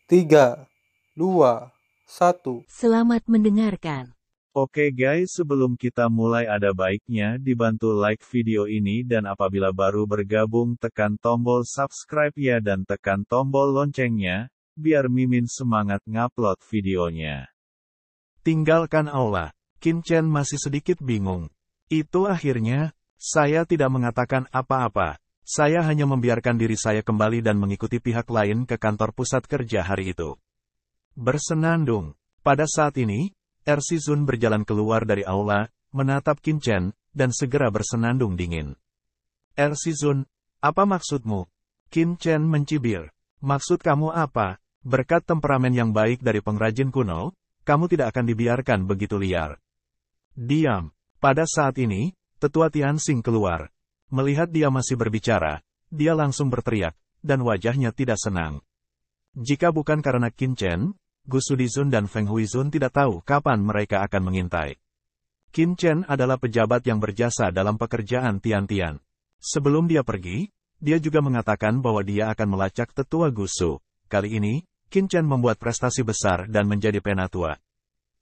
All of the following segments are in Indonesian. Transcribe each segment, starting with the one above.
3, 2, 1. Selamat mendengarkan. Oke guys, sebelum kita mulai ada baiknya dibantu like video ini dan apabila baru bergabung tekan tombol subscribe ya dan tekan tombol loncengnya, biar Mimin semangat ngupload videonya. Tinggalkan aula. Qin Chen masih sedikit bingung. Itu akhirnya, saya tidak mengatakan apa-apa. Saya hanya membiarkan diri saya kembali dan mengikuti pihak lain ke kantor pusat kerja hari itu. Bersenandung. Pada saat ini, Erzizun berjalan keluar dari aula, menatap Qin Chen, dan segera bersenandung dingin. Erzizun, apa maksudmu? Qin Chen mencibir. Maksud kamu apa? Berkat temperamen yang baik dari pengrajin kuno, kamu tidak akan dibiarkan begitu liar. Diam. Pada saat ini, Tetua Tianxing keluar. Melihat dia masih berbicara, dia langsung berteriak, dan wajahnya tidak senang. Jika bukan karena Qin Chen, Gu Shudizun dan Feng Huizun tidak tahu kapan mereka akan mengintai. Qin Chen adalah pejabat yang berjasa dalam pekerjaan Tian-Tian. Sebelum dia pergi, dia juga mengatakan bahwa dia akan melacak tetua Gu Shu. Kali ini, Qin Chen membuat prestasi besar dan menjadi penatua.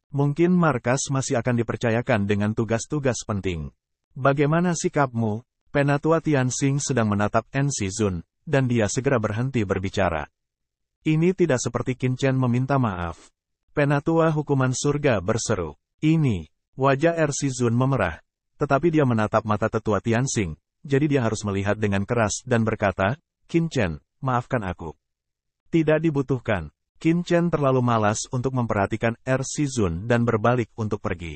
Mungkin markas masih akan dipercayakan dengan tugas-tugas penting. Bagaimana sikapmu? Penatua Tianxing sedang menatap Erzizun, dan dia segera berhenti berbicara. Ini tidak seperti Qin Chen meminta maaf. Penatua hukuman surga berseru. Ini, wajah Erzizun memerah. Tetapi dia menatap mata tetua Tianxing, jadi dia harus melihat dengan keras dan berkata, Qin Chen, maafkan aku. Tidak dibutuhkan. Qin Chen terlalu malas untuk memperhatikan Erzizun dan berbalik untuk pergi.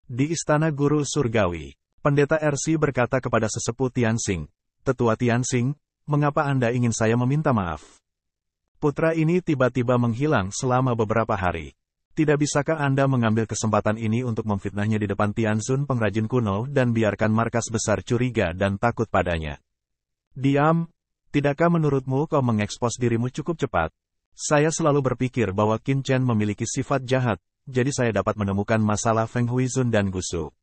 Di istana guru surgawi, pendeta Erzi berkata kepada sesepuh Tianxing, Tetua Tianxing, mengapa Anda ingin saya meminta maaf? Putra ini tiba-tiba menghilang selama beberapa hari. Tidak bisakah Anda mengambil kesempatan ini untuk memfitnahnya di depan Tianzun pengrajin kuno dan biarkan markas besar curiga dan takut padanya? Diam. Tidakkah menurutmu kau mengekspos dirimu cukup cepat? Saya selalu berpikir bahwa Qin Chen memiliki sifat jahat, jadi saya dapat menemukan masalah Feng Huizun dan Gu Shu.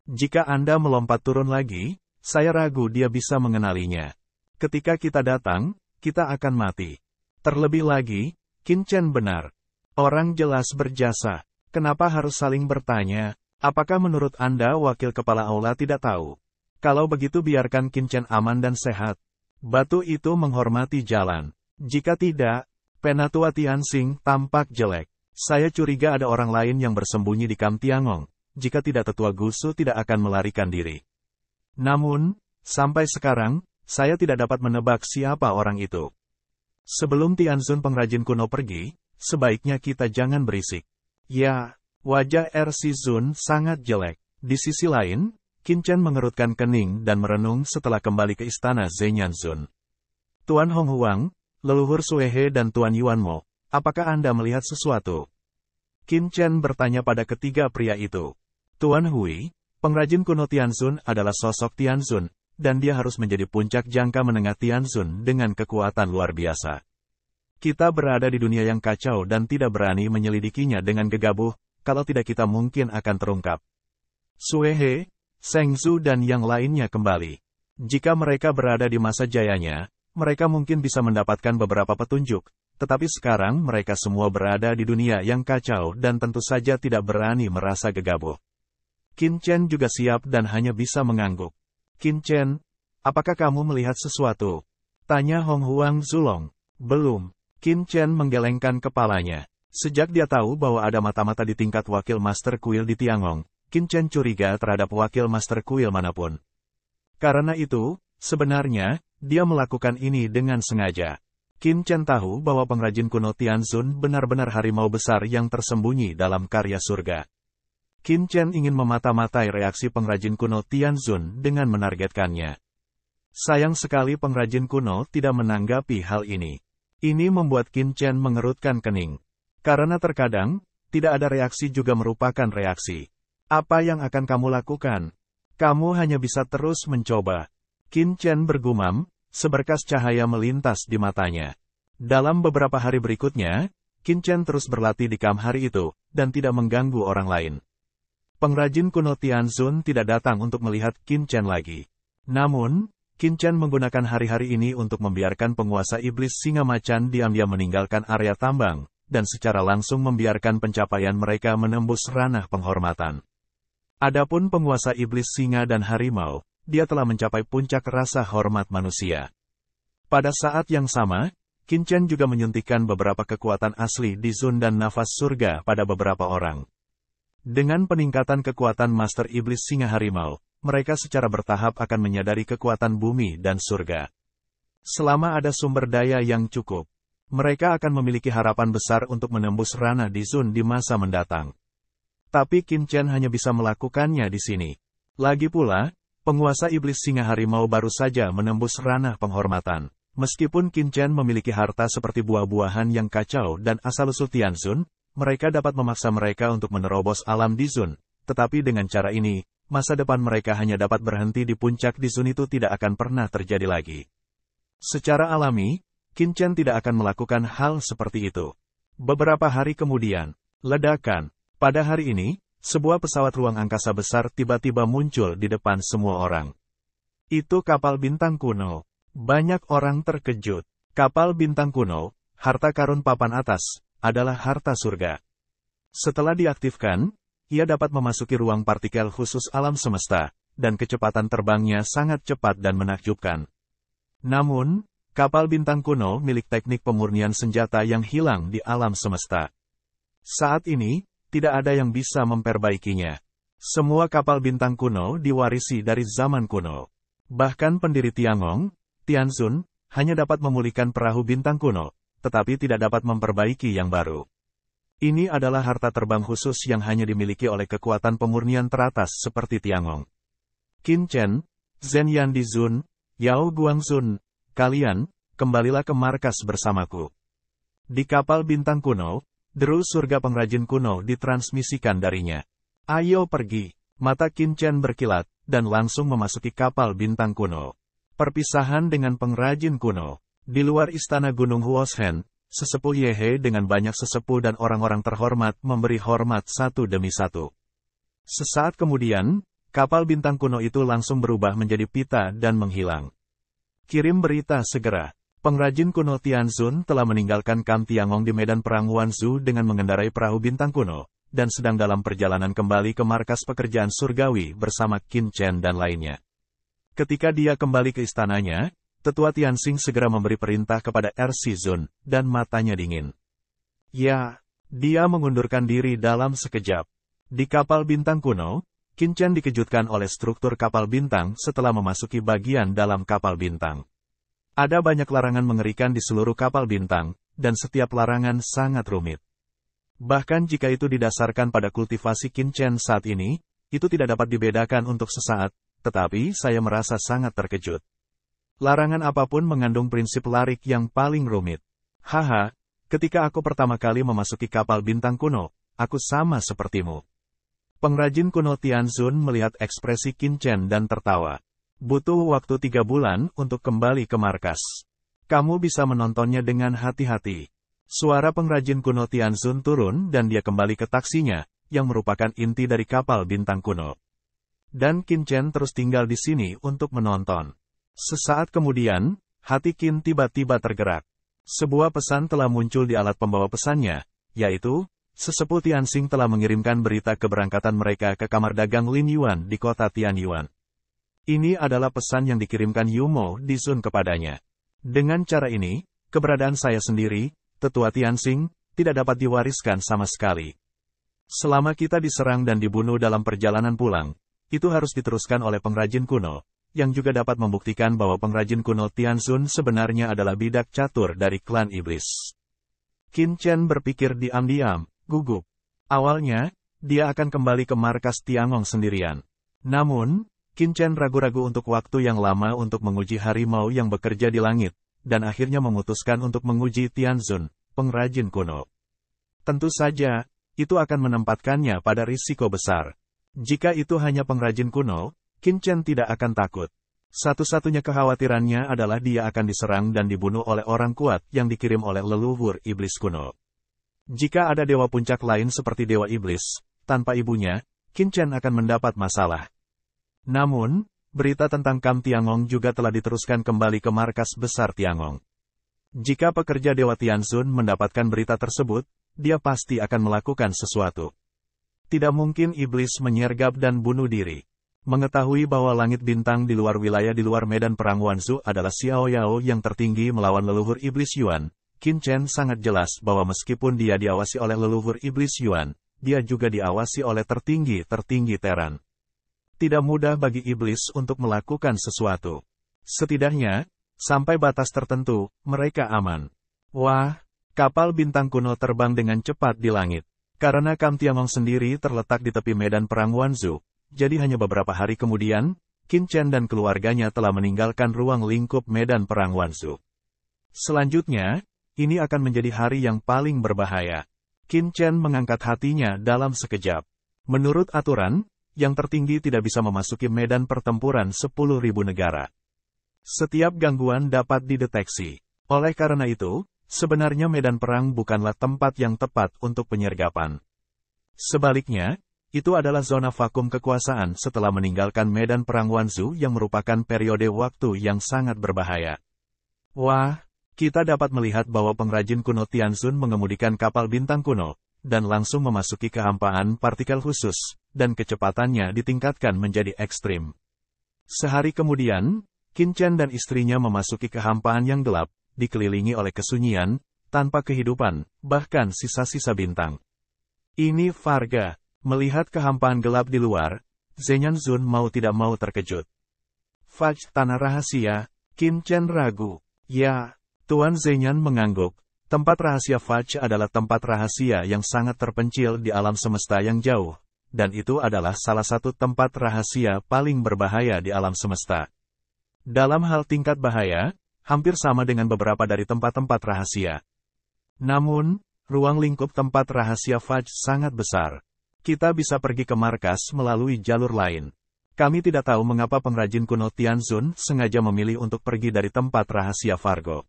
Jika Anda melompat turun lagi, saya ragu dia bisa mengenalinya. Ketika kita datang, kita akan mati. Terlebih lagi, Qin Chen benar. Orang jelas berjasa. Kenapa harus saling bertanya? Apakah menurut Anda wakil kepala aula tidak tahu? Kalau begitu biarkan Qin Chen aman dan sehat. Batu itu menghormati jalan. Jika tidak, Penatua Tianxing tampak jelek. Saya curiga ada orang lain yang bersembunyi di Kam Tiangong. Jika tidak tetua Gu Shu tidak akan melarikan diri. Namun, sampai sekarang, saya tidak dapat menebak siapa orang itu. Sebelum Tianzun pengrajin kuno pergi, sebaiknya kita jangan berisik. Ya, wajah Erzizun sangat jelek. Di sisi lain, Qin Chen mengerutkan kening dan merenung setelah kembali ke istana Zhenyanzun. Tuan Hong Huang, leluhur Suehe dan Tuan Yuan Mo, apakah Anda melihat sesuatu? Qin Chen bertanya pada ketiga pria itu. Tuan Hui, pengrajin kuno Tianzun adalah sosok Tianzun, dan dia harus menjadi puncak jangka menengah Tianzun dengan kekuatan luar biasa. Kita berada di dunia yang kacau dan tidak berani menyelidikinya dengan gegabah, kalau tidak kita mungkin akan terungkap. Suehe, Zheng Zhu dan yang lainnya kembali. Jika mereka berada di masa jayanya, mereka mungkin bisa mendapatkan beberapa petunjuk, tetapi sekarang mereka semua berada di dunia yang kacau dan tentu saja tidak berani merasa gegabah. Qin Chen juga siap dan hanya bisa mengangguk. Qin Chen, apakah kamu melihat sesuatu? Tanya Hong Huang Zulong. Belum. Qin Chen menggelengkan kepalanya. Sejak dia tahu bahwa ada mata-mata di tingkat wakil Master Kuil di Tiangong, Qin Chen curiga terhadap wakil Master Kuil manapun. Karena itu, sebenarnya, dia melakukan ini dengan sengaja. Qin Chen tahu bahwa pengrajin kuno Tianzun benar-benar harimau besar yang tersembunyi dalam karya surga. Qin Chen ingin memata-matai reaksi pengrajin kuno Tianzun dengan menargetkannya. Sayang sekali pengrajin kuno tidak menanggapi hal ini. Ini membuat Qin Chen mengerutkan kening. Karena terkadang, tidak ada reaksi juga merupakan reaksi. Apa yang akan kamu lakukan? Kamu hanya bisa terus mencoba. Qin Chen bergumam, seberkas cahaya melintas di matanya. Dalam beberapa hari berikutnya, Qin Chen terus berlatih di Kam hari itu, dan tidak mengganggu orang lain. Pengrajin kuno Tianzun tidak datang untuk melihat Qin Chen lagi. Namun, Qin Chen menggunakan hari-hari ini untuk membiarkan penguasa iblis singa macan diam-diam meninggalkan area tambang, dan secara langsung membiarkan pencapaian mereka menembus ranah penghormatan. Adapun penguasa iblis singa dan harimau, dia telah mencapai puncak rasa hormat manusia. Pada saat yang sama, Qin Chen juga menyuntikkan beberapa kekuatan asli di Zun dan nafas surga pada beberapa orang. Dengan peningkatan kekuatan Master Iblis Singa Harimau, mereka secara bertahap akan menyadari kekuatan bumi dan surga. Selama ada sumber daya yang cukup, mereka akan memiliki harapan besar untuk menembus ranah di Zun di masa mendatang. Tapi Qin Chen hanya bisa melakukannya di sini. Lagi pula, penguasa Iblis Singa Harimau baru saja menembus ranah penghormatan. Meskipun Qin Chen memiliki harta seperti buah-buahan yang kacau dan asal-usul Tianzun, mereka dapat memaksa mereka untuk menerobos alam di Zun. Tetapi dengan cara ini, masa depan mereka hanya dapat berhenti di puncak di Zun itu tidak akan pernah terjadi lagi. Secara alami, Qin Chen tidak akan melakukan hal seperti itu. Beberapa hari kemudian, ledakan. Pada hari ini, sebuah pesawat ruang angkasa besar tiba-tiba muncul di depan semua orang. Itu kapal bintang kuno. Banyak orang terkejut. Kapal bintang kuno, harta karun papan atas, adalah harta surga. Setelah diaktifkan, ia dapat memasuki ruang partikel khusus alam semesta, dan kecepatan terbangnya sangat cepat dan menakjubkan. Namun, kapal bintang kuno milik teknik pemurnian senjata yang hilang di alam semesta. Saat ini, tidak ada yang bisa memperbaikinya. Semua kapal bintang kuno diwarisi dari zaman kuno. Bahkan pendiri Tiangong, Tianzun, hanya dapat memulihkan perahu bintang kuno, tetapi tidak dapat memperbaiki yang baru. Ini adalah harta terbang khusus yang hanya dimiliki oleh kekuatan pemurnian teratas seperti Tiangong. Qin Chen, Zhen Yan di Zun, Yao Guangzun, kalian, kembalilah ke markas bersamaku. Di kapal bintang kuno, deru surga pengrajin kuno ditransmisikan darinya. Ayo pergi. Mata Qin Chen berkilat, dan langsung memasuki kapal bintang kuno. Perpisahan dengan pengrajin kuno. Di luar istana Gunung Huoshen, sesepuh Yehe dengan banyak sesepuh dan orang-orang terhormat memberi hormat satu demi satu. Sesaat kemudian, kapal bintang kuno itu langsung berubah menjadi pita dan menghilang. Kirim berita segera. Pengrajin kuno Tianzun telah meninggalkan Kam Tiangong di medan perang Wanzhou dengan mengendarai perahu bintang kuno, dan sedang dalam perjalanan kembali ke markas pekerjaan surgawi bersama Qin Chen dan lainnya. Ketika dia kembali ke istananya, Tetua Tianxing segera memberi perintah kepada RC Zun, dan matanya dingin. Ya, dia mengundurkan diri dalam sekejap. Di kapal bintang kuno, Qin Chen dikejutkan oleh struktur kapal bintang setelah memasuki bagian dalam kapal bintang. Ada banyak larangan mengerikan di seluruh kapal bintang, dan setiap larangan sangat rumit. Bahkan jika itu didasarkan pada kultivasi Qin Chen saat ini, itu tidak dapat dibedakan untuk sesaat, tetapi saya merasa sangat terkejut. Larangan apapun mengandung prinsip larik yang paling rumit. Haha, ketika aku pertama kali memasuki kapal bintang kuno, aku sama sepertimu. Pengrajin kuno Tianzun melihat ekspresi Qin Chen dan tertawa. Butuh waktu 3 bulan untuk kembali ke markas. Kamu bisa menontonnya dengan hati-hati. Suara pengrajin kuno Tianzun turun dan dia kembali ke taksinya, yang merupakan inti dari kapal bintang kuno. Dan Qin Chen terus tinggal di sini untuk menonton. Sesaat kemudian, hati Qin tiba-tiba tergerak. Sebuah pesan telah muncul di alat pembawa pesannya, yaitu, sesepuh Tianxing telah mengirimkan berita keberangkatan mereka ke kamar dagang Lin Yuan di kota Tianyuan. Ini adalah pesan yang dikirimkan Yumo di Zun kepadanya. Dengan cara ini, keberadaan saya sendiri, Tetua Tianxing, tidak dapat diwariskan sama sekali. Selama kita diserang dan dibunuh dalam perjalanan pulang, itu harus diteruskan oleh pengrajin kuno, yang juga dapat membuktikan bahwa pengrajin kuno Tianzun sebenarnya adalah bidak catur dari klan iblis. Qin Chen berpikir diam-diam, gugup. Awalnya, dia akan kembali ke markas Tiangong sendirian. Namun, Qin Chen ragu-ragu untuk waktu yang lama untuk menguji harimau yang bekerja di langit, dan akhirnya memutuskan untuk menguji Tianzun, pengrajin kuno. Tentu saja, itu akan menempatkannya pada risiko besar. Jika itu hanya pengrajin kuno, Qin Chen tidak akan takut. Satu-satunya kekhawatirannya adalah dia akan diserang dan dibunuh oleh orang kuat yang dikirim oleh leluhur iblis kuno. Jika ada dewa puncak lain seperti dewa iblis, tanpa ibunya, Qin Chen akan mendapat masalah. Namun, berita tentang Kam Tiangong juga telah diteruskan kembali ke markas besar Tiangong. Jika pekerja Dewa Tianzun mendapatkan berita tersebut, dia pasti akan melakukan sesuatu. Tidak mungkin iblis menyergap dan bunuh diri. Mengetahui bahwa langit bintang di luar wilayah di luar medan perang Wanzu adalah Xiao Yao yang tertinggi melawan leluhur iblis Yuan, Qin Chen sangat jelas bahwa meskipun dia diawasi oleh leluhur iblis Yuan, dia juga diawasi oleh tertinggi Teran. Tidak mudah bagi iblis untuk melakukan sesuatu. Setidaknya, sampai batas tertentu, mereka aman. Wah, kapal bintang kuno terbang dengan cepat di langit. Karena Kam Tiangong sendiri terletak di tepi medan perang Wanzu, jadi hanya beberapa hari kemudian, Qin Chen dan keluarganya telah meninggalkan ruang lingkup medan perang Wanzu. Selanjutnya, ini akan menjadi hari yang paling berbahaya. Qin Chen mengangkat hatinya dalam sekejap. Menurut aturan, yang tertinggi tidak bisa memasuki medan pertempuran 10.000 negara. Setiap gangguan dapat dideteksi. Oleh karena itu, sebenarnya medan perang bukanlah tempat yang tepat untuk penyergapan. Sebaliknya, itu adalah zona vakum kekuasaan setelah meninggalkan medan perang Wanzu yang merupakan periode waktu yang sangat berbahaya. Wah, kita dapat melihat bahwa pengrajin kuno Tianzun mengemudikan kapal bintang kuno, dan langsung memasuki kehampaan partikel khusus, dan kecepatannya ditingkatkan menjadi ekstrim. Sehari kemudian, Qin Chen dan istrinya memasuki kehampaan yang gelap, dikelilingi oleh kesunyian, tanpa kehidupan, bahkan sisa-sisa bintang. Ini Varga. Melihat kehampaan gelap di luar, Zhenyan Zun mau tidak mau terkejut. Fudge tanah rahasia, Qin Chen ragu. Ya, Tuan Zhenyan mengangguk. Tempat rahasia Fudge adalah tempat rahasia yang sangat terpencil di alam semesta yang jauh, dan itu adalah salah satu tempat rahasia paling berbahaya di alam semesta. Dalam hal tingkat bahaya, hampir sama dengan beberapa dari tempat-tempat rahasia. Namun, ruang lingkup tempat rahasia Fudge sangat besar. Kita bisa pergi ke markas melalui jalur lain. Kami tidak tahu mengapa pengrajin kuno Tianzun sengaja memilih untuk pergi dari tempat rahasia Fargo.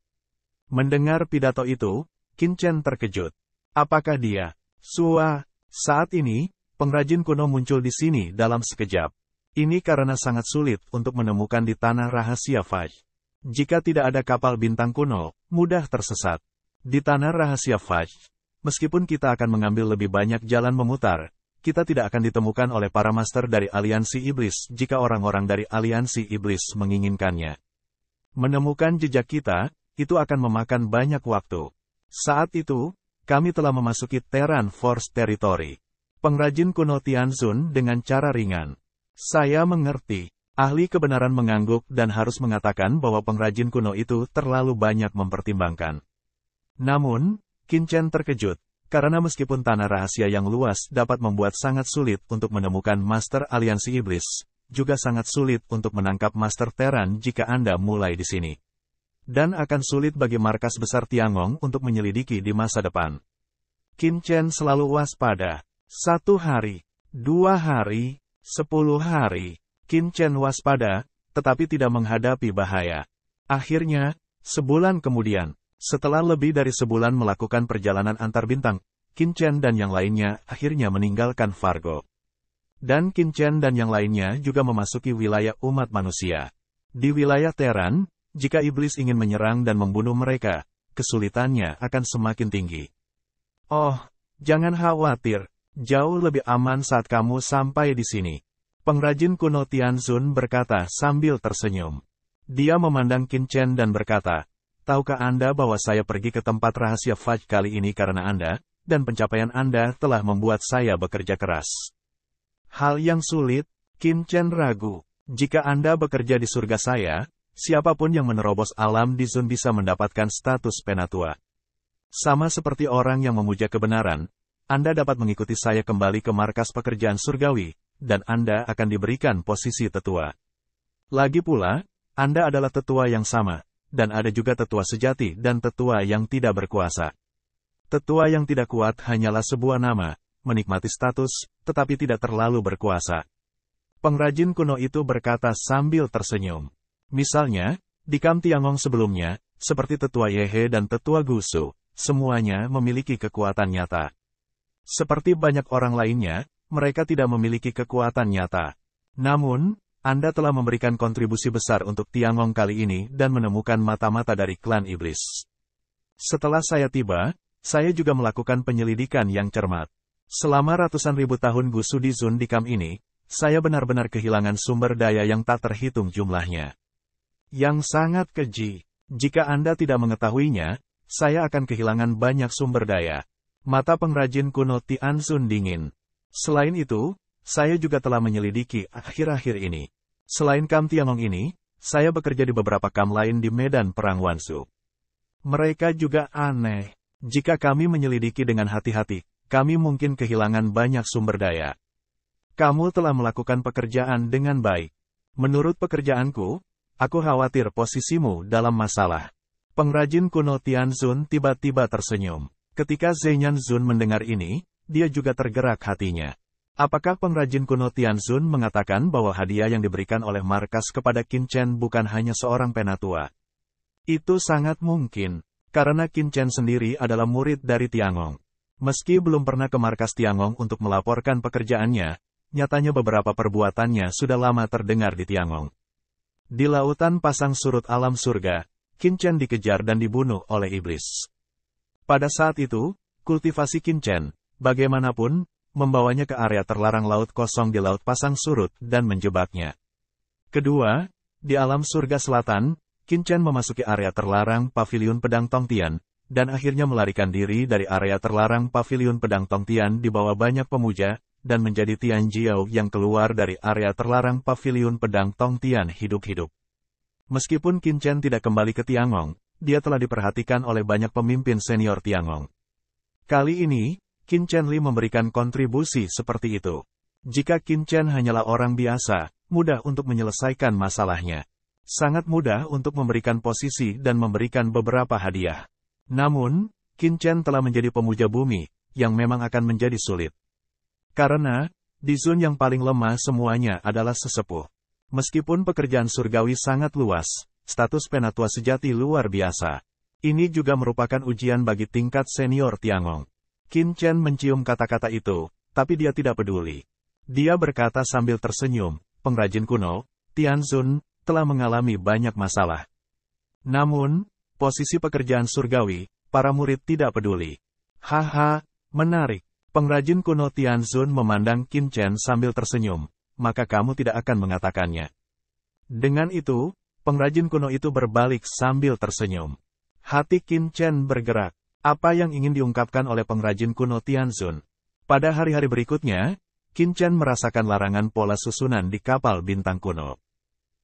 Mendengar pidato itu, Qin Chen terkejut. Apakah dia? Saat ini, pengrajin kuno muncul di sini dalam sekejap. Ini karena sangat sulit untuk menemukan di tanah rahasia Fudge. Jika tidak ada kapal bintang kuno, mudah tersesat. Di tanah rahasia Fudge, meskipun kita akan mengambil lebih banyak jalan memutar, kita tidak akan ditemukan oleh para master dari aliansi iblis jika orang-orang dari aliansi iblis menginginkannya. Menemukan jejak kita, itu akan memakan banyak waktu. Saat itu, kami telah memasuki Terran Force Territory. Pengrajin kuno Tianzun dengan cara ringan. Saya mengerti. Ahli kebenaran mengangguk dan harus mengatakan bahwa pengrajin kuno itu terlalu banyak mempertimbangkan. Namun, Qin Chen terkejut, karena meskipun tanah rahasia yang luas dapat membuat sangat sulit untuk menemukan Master Aliansi Iblis, juga sangat sulit untuk menangkap Master Terran jika Anda mulai di sini. Dan akan sulit bagi markas besar Tiangong untuk menyelidiki di masa depan. Qin Chen selalu waspada. 1 hari, 2 hari, 10 hari. Qin Chen waspada, tetapi tidak menghadapi bahaya. Akhirnya, sebulan kemudian, setelah lebih dari sebulan melakukan perjalanan antar bintang, Qin Chen dan yang lainnya akhirnya meninggalkan Fargo. Dan Qin Chen dan yang lainnya juga memasuki wilayah umat manusia. Di wilayah Terran, jika iblis ingin menyerang dan membunuh mereka, kesulitannya akan semakin tinggi. Oh, jangan khawatir, jauh lebih aman saat kamu sampai di sini. Pengrajin kuno Tianzun berkata sambil tersenyum. Dia memandang Qin Chen dan berkata, tahukah Anda bahwa saya pergi ke tempat rahasia Fudge kali ini karena Anda, dan pencapaian Anda telah membuat saya bekerja keras. Hal yang sulit, Qin Chen ragu. Jika Anda bekerja di surga saya, siapapun yang menerobos alam di Zun bisa mendapatkan status penatua. Sama seperti orang yang memuja kebenaran, Anda dapat mengikuti saya kembali ke markas pekerjaan surgawi, dan Anda akan diberikan posisi tetua. Lagi pula, Anda adalah tetua yang sama, dan ada juga tetua sejati dan tetua yang tidak berkuasa. Tetua yang tidak kuat hanyalah sebuah nama, menikmati status, tetapi tidak terlalu berkuasa. Pengrajin kuno itu berkata sambil tersenyum. Misalnya, di Kam Tiangong sebelumnya, seperti tetua Yehe dan tetua Gusu, semuanya memiliki kekuatan nyata. Seperti banyak orang lainnya, mereka tidak memiliki kekuatan nyata. Namun, Anda telah memberikan kontribusi besar untuk Tiangong kali ini dan menemukan mata-mata dari klan iblis. Setelah saya tiba, saya juga melakukan penyelidikan yang cermat. Selama ratusan ribu tahun Gusu di Zun di Kam ini, saya benar-benar kehilangan sumber daya yang tak terhitung jumlahnya. Yang sangat keji. Jika Anda tidak mengetahuinya, saya akan kehilangan banyak sumber daya. Mata pengrajin kuno Tian Zun dingin. Selain itu, saya juga telah menyelidiki akhir-akhir ini. Selain Kam Tiangong ini, saya bekerja di beberapa kam lain di medan perang Wansu. Mereka juga aneh. Jika kami menyelidiki dengan hati-hati, kami mungkin kehilangan banyak sumber daya. Kamu telah melakukan pekerjaan dengan baik. Menurut pekerjaanku, aku khawatir posisimu dalam masalah. Pengrajin kuno Tian Zun tiba-tiba tersenyum. Ketika Zhenyan Zun mendengar ini, dia juga tergerak hatinya. Apakah pengrajin kuno Tian Zun mengatakan bahwa hadiah yang diberikan oleh markas kepada Qin Chen bukan hanya seorang penatua? Itu sangat mungkin, karena Qin Chen sendiri adalah murid dari Tiangong. Meski belum pernah ke markas Tiangong untuk melaporkan pekerjaannya, nyatanya beberapa perbuatannya sudah lama terdengar di Tiangong. Di lautan pasang surut alam surga, Qin Chen dikejar dan dibunuh oleh iblis. Pada saat itu, kultivasi Qin Chen, bagaimanapun, membawanya ke area terlarang laut kosong di laut pasang surut dan menjebaknya. Kedua, di alam surga selatan, Qin Chen memasuki area terlarang Paviliun Pedang Tongtian, dan akhirnya melarikan diri dari area terlarang Paviliun Pedang Tongtian di bawah banyak pemuja, dan menjadi Tian Jiao yang keluar dari area terlarang Paviliun Pedang Tongtian hidup-hidup. Meskipun Qin Chen tidak kembali ke Tiangong, dia telah diperhatikan oleh banyak pemimpin senior Tiangong. Kali ini, Qin Chen Li memberikan kontribusi seperti itu. Jika Qin Chen hanyalah orang biasa, mudah untuk menyelesaikan masalahnya. Sangat mudah untuk memberikan posisi dan memberikan beberapa hadiah. Namun, Qin Chen telah menjadi pemuja bumi, yang memang akan menjadi sulit. Karena, di Zun yang paling lemah semuanya adalah sesepuh. Meskipun pekerjaan surgawi sangat luas, status penatua sejati luar biasa. Ini juga merupakan ujian bagi tingkat senior Tiangong. Qin Chen mencium kata-kata itu, tapi dia tidak peduli. Dia berkata sambil tersenyum, pengrajin kuno, Tian Zun, telah mengalami banyak masalah. Namun, posisi pekerjaan surgawi, para murid tidak peduli. Haha, menarik. Pengrajin kuno Tian Zun memandang Qin Chen sambil tersenyum, maka kamu tidak akan mengatakannya. Dengan itu, pengrajin kuno itu berbalik sambil tersenyum. Hati Qin Chen bergerak. Apa yang ingin diungkapkan oleh pengrajin kuno Tian Zun? Pada hari-hari berikutnya, Qin Chen merasakan larangan pola susunan di kapal bintang kuno.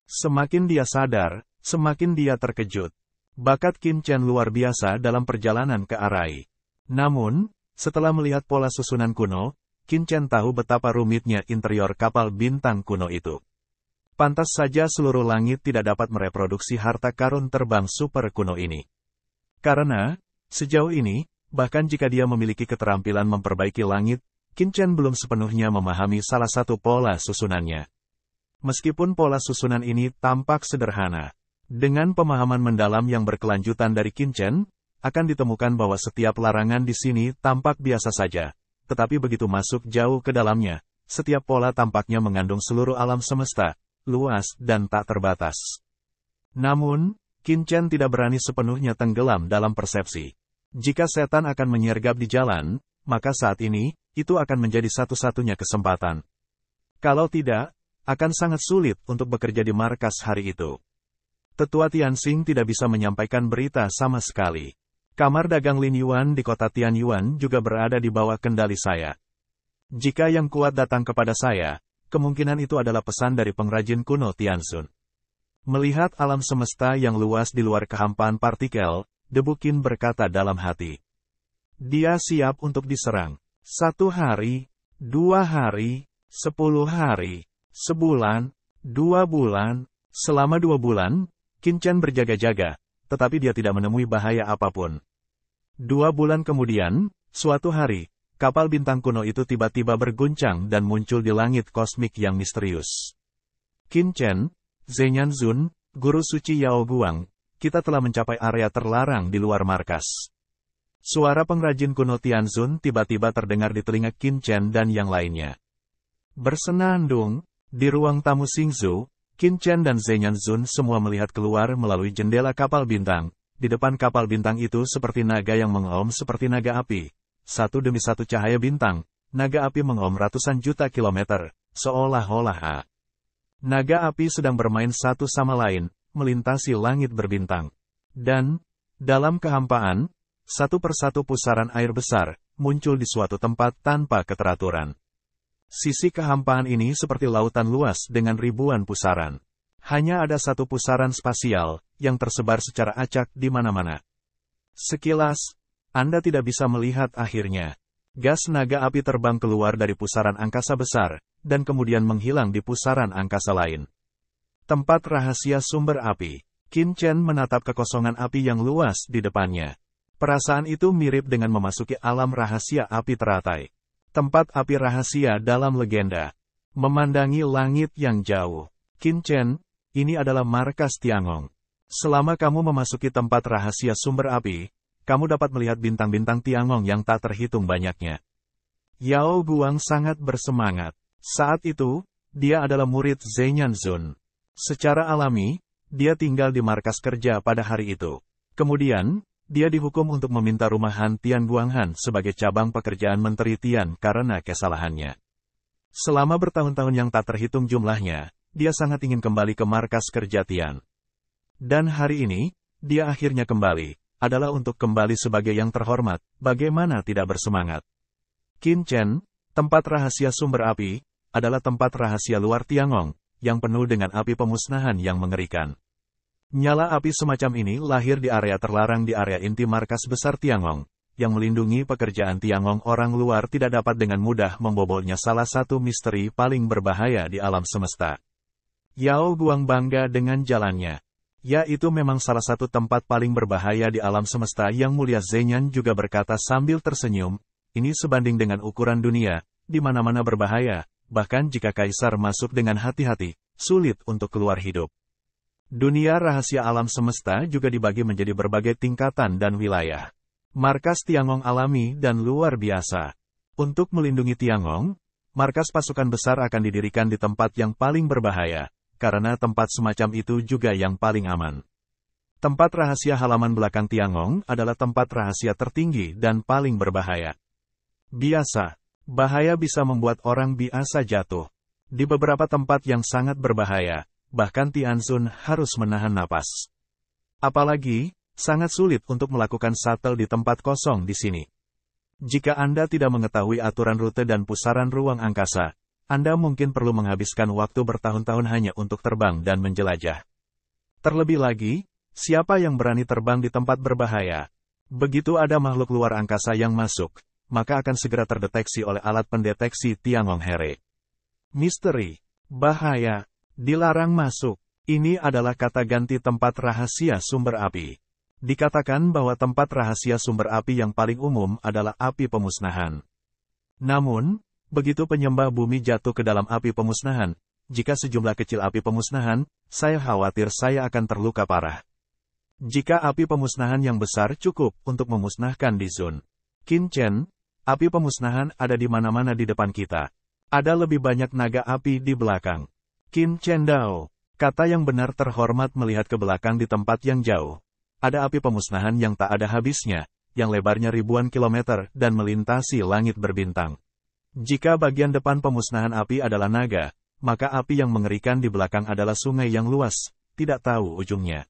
Semakin dia sadar, semakin dia terkejut. Bakat Qin Chen luar biasa dalam perjalanan ke Arai. Namun, setelah melihat pola susunan kuno, Qin Chen tahu betapa rumitnya interior kapal bintang kuno itu. Pantas saja seluruh langit tidak dapat mereproduksi harta karun terbang super kuno ini. Karena, sejauh ini, bahkan jika dia memiliki keterampilan memperbaiki langit, Qin Chen belum sepenuhnya memahami salah satu pola susunannya. Meskipun pola susunan ini tampak sederhana, dengan pemahaman mendalam yang berkelanjutan dari Qin Chen, akan ditemukan bahwa setiap larangan di sini tampak biasa saja, tetapi begitu masuk jauh ke dalamnya, setiap pola tampaknya mengandung seluruh alam semesta, luas dan tak terbatas. Namun, Qin Chen tidak berani sepenuhnya tenggelam dalam persepsi. Jika setan akan menyergap di jalan, maka saat ini, itu akan menjadi satu-satunya kesempatan. Kalau tidak, akan sangat sulit untuk bekerja di markas hari itu. Tetua Tianxing tidak bisa menyampaikan berita sama sekali. Kamar dagang Lin Yuan di kota Tianyuan juga berada di bawah kendali saya. Jika yang kuat datang kepada saya, kemungkinan itu adalah pesan dari pengrajin kuno Tianzun. Melihat alam semesta yang luas di luar kehampaan partikel, Debu Qin berkata dalam hati. Dia siap untuk diserang. 1 hari, 2 hari, 10 hari, sebulan, 2 bulan. Selama 2 bulan, Qin Chen berjaga-jaga, tetapi dia tidak menemui bahaya apapun. 2 bulan kemudian, suatu hari, kapal bintang kuno itu tiba-tiba berguncang dan muncul di langit kosmik yang misterius. Qin Chen, Zhenyan Zun, Guru Suci Yao Guang, kita telah mencapai area terlarang di luar markas. Suara pengrajin kuno Tianzun tiba-tiba terdengar di telinga Qin Chen dan yang lainnya. Bersenandung, Di ruang tamu Xingzhou, Qin Chen dan Zhenyan Zun semua melihat keluar melalui jendela kapal bintang. Di depan kapal bintang itu seperti naga yang mengaum seperti naga api. Satu demi satu cahaya bintang, naga api mengaum ratusan juta kilometer, seolah-olah naga api sedang bermain satu sama lain, melintasi langit berbintang. Dan, dalam kehampaan, satu persatu pusaran air besar, muncul di suatu tempat tanpa keteraturan. Sisi kehampaan ini seperti lautan luas dengan ribuan pusaran. Hanya ada satu pusaran spasial, yang tersebar secara acak di mana-mana. Sekilas, Anda tidak bisa melihat akhirnya. Gas naga api terbang keluar dari pusaran angkasa besar, dan kemudian menghilang di pusaran angkasa lain. Tempat rahasia sumber api. Qin Chen menatap kekosongan api yang luas di depannya. Perasaan itu mirip dengan memasuki alam rahasia api teratai. Tempat api rahasia dalam legenda. Memandangi langit yang jauh. Qin Chen, ini adalah markas Tiangong. Selama kamu memasuki tempat rahasia sumber api, kamu dapat melihat bintang-bintang Tiangong yang tak terhitung banyaknya. Yao Guang sangat bersemangat. Saat itu, dia adalah murid Zhenyan Zun. Secara alami, dia tinggal di markas kerja pada hari itu. Kemudian, dia dihukum untuk meminta rumahan Tian Guanghan sebagai cabang pekerjaan Menteri Tian karena kesalahannya. Selama bertahun-tahun yang tak terhitung jumlahnya, dia sangat ingin kembali ke markas kerja Tian. Dan hari ini, dia akhirnya kembali, adalah untuk kembali sebagai yang terhormat, bagaimana tidak bersemangat. Qin Chen, tempat rahasia sumber api, adalah tempat rahasia luar Tiangong, yang penuh dengan api pemusnahan yang mengerikan. Nyala api semacam ini lahir di area terlarang di area inti markas besar Tiangong, yang melindungi pekerjaan Tiangong. Orang luar tidak dapat dengan mudah membobolnya, salah satu misteri paling berbahaya di alam semesta. Yao Guang bangga dengan jalannya. Ya, itu memang salah satu tempat paling berbahaya di alam semesta. Yang Mulia Zhenyan juga berkata sambil tersenyum, ini sebanding dengan ukuran dunia, di mana-mana berbahaya, bahkan jika kaisar masuk dengan hati-hati, sulit untuk keluar hidup. Dunia rahasia alam semesta juga dibagi menjadi berbagai tingkatan dan wilayah. Markas Tiangong alami dan luar biasa. Untuk melindungi Tiangong, markas pasukan besar akan didirikan di tempat yang paling berbahaya, karena tempat semacam itu juga yang paling aman. Tempat rahasia halaman belakang Tiangong adalah tempat rahasia tertinggi dan paling berbahaya. Biasa, bahaya bisa membuat orang biasa jatuh. Di beberapa tempat yang sangat berbahaya, bahkan Tianzun harus menahan napas. Apalagi, sangat sulit untuk melakukan shuttle di tempat kosong di sini. Jika Anda tidak mengetahui aturan rute dan pusaran ruang angkasa, Anda mungkin perlu menghabiskan waktu bertahun-tahun hanya untuk terbang dan menjelajah. Terlebih lagi, siapa yang berani terbang di tempat berbahaya? Begitu ada makhluk luar angkasa yang masuk, maka akan segera terdeteksi oleh alat pendeteksi Tiangong Here. Misteri, bahaya, dilarang masuk. Ini adalah kata ganti tempat rahasia sumber api. Dikatakan bahwa tempat rahasia sumber api yang paling umum adalah api pemusnahan. Namun, begitu penyembah bumi jatuh ke dalam api pemusnahan, jika sejumlah kecil api pemusnahan, saya khawatir saya akan terluka parah. Jika api pemusnahan yang besar cukup untuk memusnahkan di Zun. Qin Chen, api pemusnahan ada di mana-mana di depan kita. Ada lebih banyak naga api di belakang. Qin Chen Dao, kata yang benar terhormat melihat ke belakang di tempat yang jauh. Ada api pemusnahan yang tak ada habisnya, yang lebarnya ribuan kilometer dan melintasi langit berbintang. Jika bagian depan pemusnahan api adalah naga, maka api yang mengerikan di belakang adalah sungai yang luas, tidak tahu ujungnya.